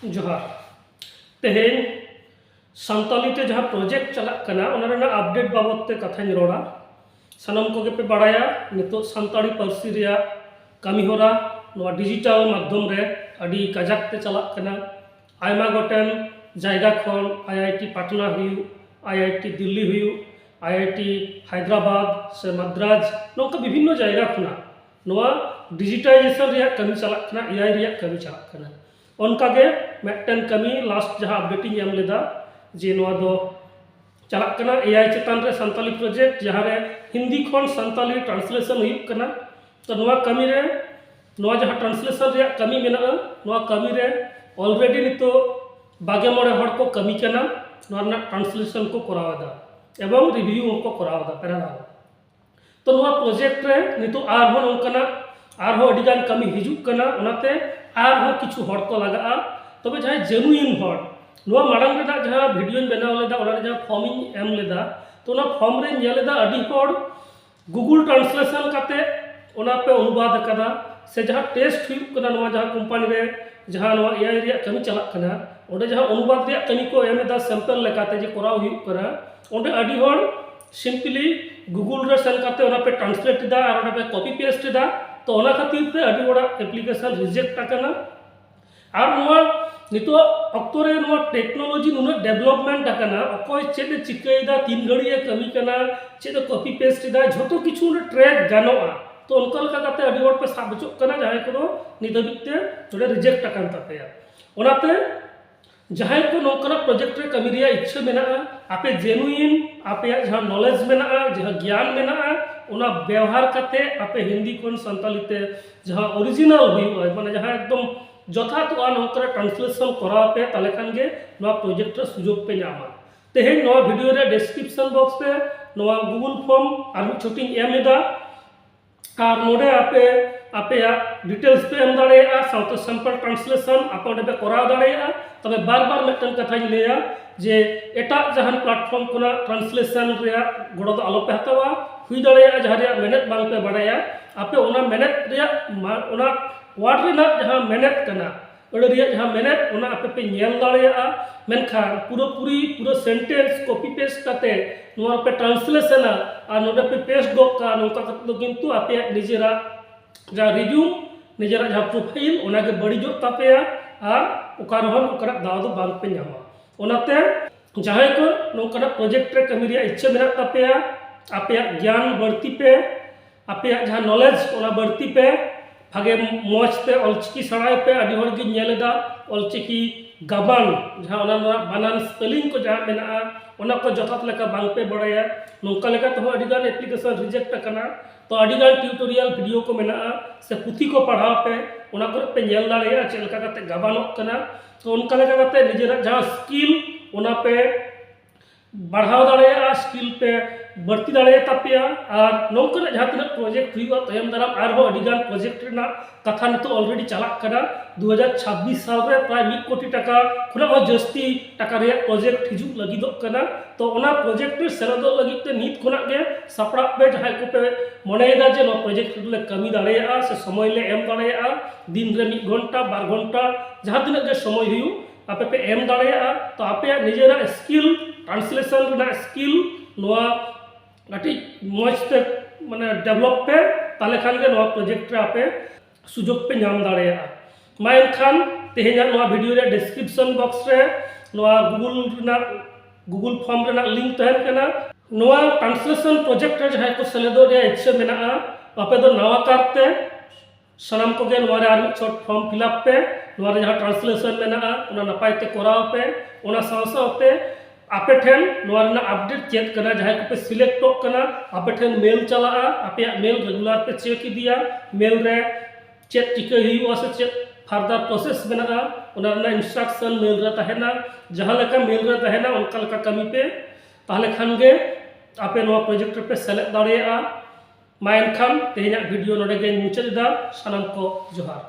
जोहार तेहेन सानताली ते जहाँ प्रोजेक्ट चलक कना उना रेना अपडेट बाबत ते कथानी रोड़ा सानम को पे बाड़ाया नितो सानताली पार्सी रिया कमी होरा नोआ डिजिटल माध्यम रे अडी काजाक ते चलक कना आयमा गोटेन जायगा खन आईआईटी पटना हुयु आईआईटी दिल्ली हुयु आईआईटी हैदराबाद से मद्राज नोका विभिन्न जायगा खुना नोआ डिजिटाइजेशन रिया कमी चलक कना एआई रिया कमी चलक कना उनकागे मेटन कमी लास्ट जहाँ अपडेटिंग एम लेदा जे नोआ दो चलक कना एआई चेतान रे सानताली प्रोजेक्ट जहाँ रे हिंदी खन सानताली ट्रांसलेशन हुई कना तो नोआ कमी रे नोआ जहाँ ट्रांसलेशन रे कमी मेना नोआ कमी रे ऑलरेडी नितो बागे मोड़े हड़ को कमी कना नोआ ना ट्रांसलेशन को करावदा एवं रिव्यू को करावदा पेरादा तो नोआ प्रोजेक्ट रे नितो आरहो नोकना आरहो अडिगान कमी हिजुक कना उनाते आरहो किछु हड़ को लगा तबे जहाँ जेनुइन हड़ नोआ माड़ांग रेदा जहाँ वीडियो बनाव लेदा ओना जहाँ फॉर्मिंग एम लेदा तो ना फॉर्म रे नेलेदा अडी हड़ गूगल ट्रांसलेशन काते ओना पे अनुवाद कदा से जहाँ टेस्ट हुई कना नोआ जहाँ कंपनी रे जहाँ नोआ एआई रिया कमी चलक कना ओंडे जहाँ अनुवाद रिया कमी को एमेदा सैंपल लेकाते जे कराव हुई करा ओंडे अडी हड़ सिंपली गूगल रे सेल काते ओना पे ट्रांसलेट दा और ओना पे कॉपी पेस्ट दा तो ओना खातिर ते अडी बड़ा एप्लीकेशन रिजेक्ट कना और नोआ नितो अक्तो रे नोआ टेक्नोलॉजी नुना डेवलपमेंट कना अकोय चेद चिकैदा 3 घड़िए कमी कना चेद कॉपी पेस्ट दा झोतो किछु ट्रैक गानोआ तो उनका लगा काते अडी हड़ पे साबचो कना जहां को निदबिते थोड़े रिजेक्ट कान तापेया ओनाते जहां को नोकरा प्रोजेक्ट रे कमी रिया इच्छा मेना आपे जेनुइन आपे जहां नॉलेज मेना जहां ज्ञान मेना ओना व्यवहार करते आपे हिंदी कोन संतालिते जहां ओरिजिनल हुई माने जहां एकदम यथार्थ नोकरा ट्रांसलेशन करा पे ताले खान गे नोआ प्रोजेक्ट रे सुजोग पे नामा तेहेन नोआ वीडियो रे डिस्क्रिप्शन बॉक्स पे नोआ गूगल फॉर्म आर छोटिंग एमेदा और नोडे आपे आपे डिटेल्स पे एम दाड़ेया साउथ सैंपल ट्रांसलेशन आप पे कराव दाड़ेया तबे बार बार मेटन कथा लेया जे एटा जहान प्लेटफॉर्म कोना ट्रांसलेशन रे गड़ो दो आलो पे हतावा हुई दाड़ेया जहां रे मेहनत बांग पे बाड़ाया आपे ओना मेहनत रे ओना वार्ड रे ना जहां मेहनत कना ओडे रे जहां मेहनत ओना आपे पे नेल दाड़ेया मेनखान पूरा सेंटेंस कॉपी पेस्ट काते नोआ पे ट्रांसलेशन आ नोडे पे पेस्ट गो का नोका कत किंतु आपे निजेरा जहां रिज्यूम निजेरा जहां प्रोफाइल ओनागे बड़ीजो तापेया और ओकारहन ओकरा दाव दो बांग पे नामा ओनाते जहां को नोकरा प्रोजेक्ट रे कमी रिया इच्छा मेना तापेया आपे ज्ञान बढ़ती पे आपे जहां नॉलेज ओना बढ़ती पे भागे मौजते ऑलचिकी सड़ाई पे अडी हड़ गी नेलेदा ऑलचिकी गाबान जहां ओना बानान स्पेलिंग को जहां मेना ओना को जथात लेका बांग पे बड़ाया नोका लेका तो अडिगान एप्लीकेशन रिजेक्ट कना तो अडिगान ट्यूटोरियल वीडियो को मेना से पुथी को पढ़ाव पे ओना को पे नेल दाड़ेया चेलका काते गाबानोक कना तो उनका लेका काते निजेरा जहां स्किल ओना पे बढ़ाव दाड़ेया स्किल पे बढ़ती दाड़े तापेया और नौकरा जहाँ तना प्रोजेक्ट हुआ तयम दाराम आरहो अडिगान प्रोजेक्ट रेना कथा नितो ऑलरेडी चलाक कना 2026 साल रे प्राय 1 कोटी टाका खुना हो जस्ती टाका रे प्रोजेक्ट हिजुक लगिदो कना तो ओना प्रोजेक्ट रे सेलेदो लगित ते नित खुना के सपड़ा पे जहाँ को पे मनेदा जे नो प्रोजेक्ट ले कमी दाड़ेया से समय ले एम दाड़ेया दिन रे 1 घंटा 2 घंटा जहाँ तना जे समय हुयु आपे पे एम दाड़ेया तो आपे निजेरा स्किल ट्रांसलेशन रेना स्किल नोआ गाटी मौजते माने डेवलप पे ताले खान के नोआ प्रोजेक्ट रे आपे सुजोग पे नाम दाड़ेया मायन खान तेहेना नोआ वीडियो रे डिस्क्रिप्शन बॉक्स रे नोआ गूगल फॉर्म रे लिंक तहन कना नोआ ट्रांसलेशन प्रोजेक्ट रे जहां को सेलेदो रे इच्छा मेना आपे दो नवा करते सनम को गे नोआ रे आर छोट फॉर्म फिलअप पे नोआ रे जहां ट्रांसलेशन मेना ओना नपाय ते कराव पे ओना सावसावते आपे ठेन नोआ रेना अपडेट चेक कना जहां को पे सिलेक्ट तो कना आपे ठेन मेल चला आपे मेल रेगुलर पे चेक दिया मेल रे चेक टिके हुआ से चेक फर्दर प्रोसेस मेना ओना रेना इंस्ट्रक्शन मेल रे तहेना जहां लेका मेल रे तहेना उनका लेका कमी पे ताले खान गे आपे नोआ प्रोजेक्ट पे सेलेक्ट दाड़ेया मायन खान तेहेना वीडियो नोडे गे मुचाद दा सानाम को जोहार।